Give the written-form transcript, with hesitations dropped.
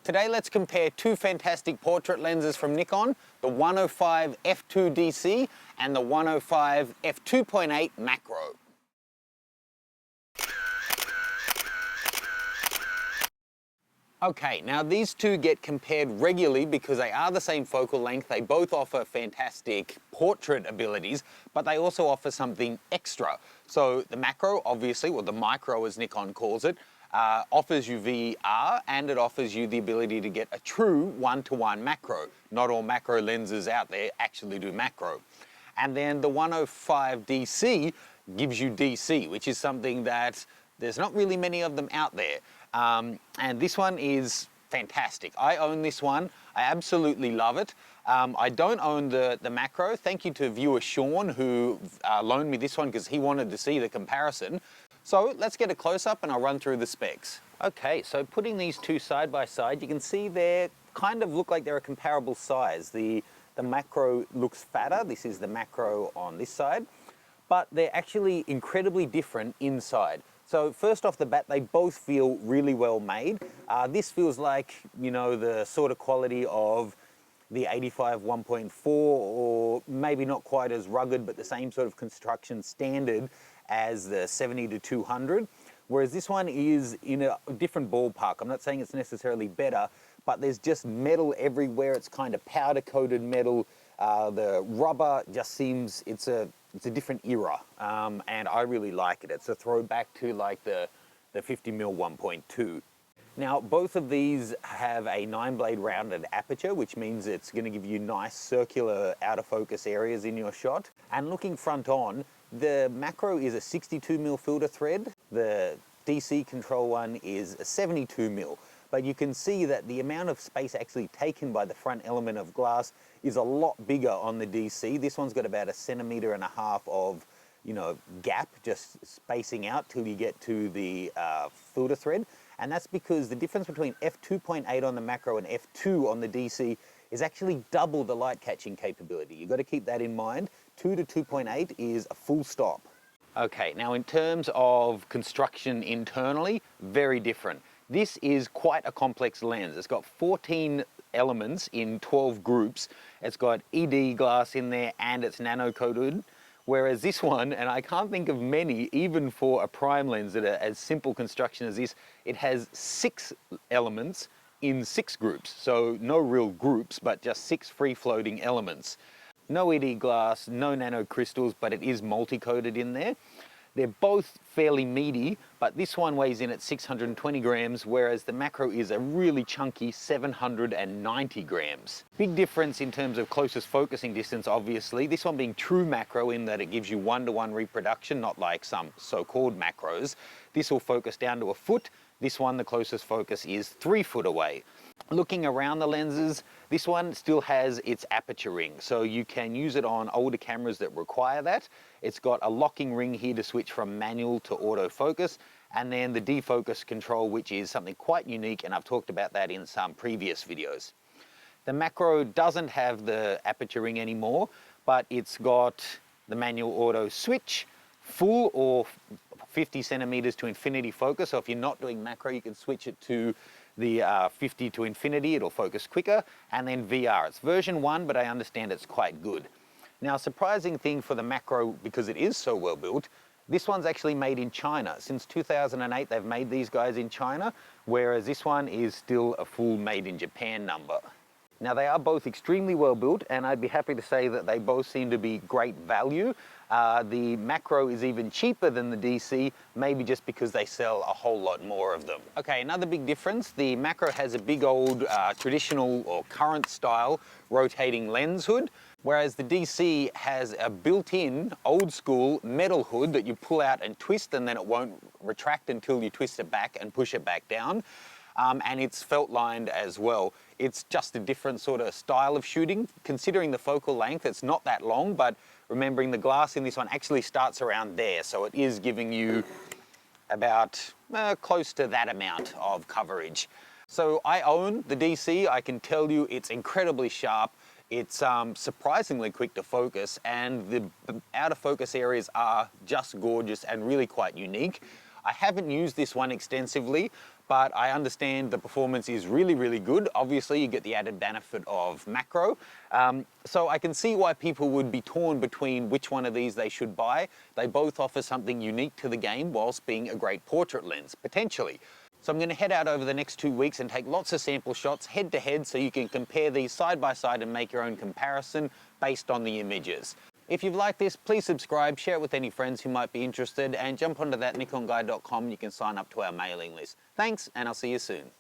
Today let's compare two fantastic portrait lenses from Nikon, the 105 f2 DC and the 105 f2.8 macro. Okay, now these two get compared regularly because they are the same focal length, they both offer fantastic portrait abilities, but they also offer something extra. So the macro, obviously, or the micro as Nikon calls it, offers you VR and it offers you the ability to get a true one-to-one macro. Not all macro lenses out there actually do macro. And then the 105 DC gives you DC, which is something that there's not really many of them out there. And this one is fantastic. I own this one. I absolutely love it. I don't own the macro. Thank you to viewer Sean who loaned me this one because he wanted to see the comparison. So let's get a close-up and I'll run through the specs. Okay, so putting these two side by side, you can see they kind of look like they're a comparable size. The macro looks fatter. This is the macro on this side, but they're actually incredibly different inside. So first off the bat, they both feel really well made. This feels like, you know, the sort of quality of the 85 1.4, or maybe not quite as rugged, but the same sort of construction standard as the 70 to 200. Whereas this one is in a different ballpark. I'm not saying it's necessarily better, but there's just metal everywhere. It's kind of powder coated metal. The rubber just seems, it's a different era, and I really like it. It's a throwback to like the 50mm 1.2. Now, both of these have a 9-blade rounded aperture, which means it's going to give you nice circular out of focus areas in your shot. And looking front on, the macro is a 62mm filter thread. The DC control one is a 72mm. But you can see that the amount of space actually taken by the front element of glass is a lot bigger on the DC. This one's got about 1.5 centimeters of, you know, gap, just spacing out till you get to the filter thread. And that's because the difference between f2.8 on the macro and f2 on the DC is actually double the light catching capability. You've got to keep that in mind. 2 to 2.8 is a full stop. Okay, now in terms of construction internally, very different. This is quite a complex lens. It's got 14 elements in 12 groups. It's got ED glass in there and it's nano coated. Whereas this one, and I can't think of many, even for a prime lens that are as simple construction as this, it has 6 elements in 6 groups. So no real groups, but just 6 free-floating elements. No ED glass, no nano crystals, but it is multi-coated in there. They're both fairly meaty, but this one weighs in at 620 grams, whereas the macro is a really chunky 790 grams. Big difference in terms of closest focusing distance, obviously. This one being true macro in that it gives you one-to-one reproduction, not like some so-called macros. This will focus down to a foot. This one, the closest focus is 3 foot away. Looking around the lenses, this one still has its aperture ring, so you can use it on older cameras that require that. It's got a locking ring here to switch from manual to autofocus, and then the defocus control, which is something quite unique, and I've talked about that in some previous videos. The macro doesn't have the aperture ring anymore, but it's got the manual auto switch, full or 50 centimeters to infinity focus. So if you're not doing macro, you can switch it to the 50 to infinity, it'll focus quicker, and then VR. It's version 1, but I understand it's quite good. Now, surprising thing for the macro, because it is so well built, this one's actually made in China. Since 2008, they've made these guys in China, whereas this one is still a full made in Japan number. Now, they are both extremely well built, and I'd be happy to say that they both seem to be great value. The macro is even cheaper than the DC, maybe just because they sell a whole lot more of them. Okay, another big difference, the macro has a big old traditional or current style rotating lens hood, whereas the DC has a built-in old school metal hood that you pull out and twist, and then it won't retract until you twist it back and push it back down. And it's felt lined as well. It's just a different sort of style of shooting. Considering the focal length, it's not that long, but remembering the glass in this one actually starts around there. So it is giving you about close to that amount of coverage. So I own the DC. I can tell you it's incredibly sharp. It's surprisingly quick to focus, and the out of focus areas are just gorgeous and really quite unique. I haven't used this one extensively, but I understand the performance is really, really good. Obviously, you get the added benefit of macro. So I can see why people would be torn between which one of these they should buy. They both offer something unique to the game whilst being a great portrait lens, potentially. So I'm going to head out over the next 2 weeks and take lots of sample shots head to head so you can compare these side by side and make your own comparison based on the images. If you've liked this, please subscribe, share it with any friends who might be interested, and jump onto that nikonguide.com. You can sign up to our mailing list. Thanks, and I'll see you soon.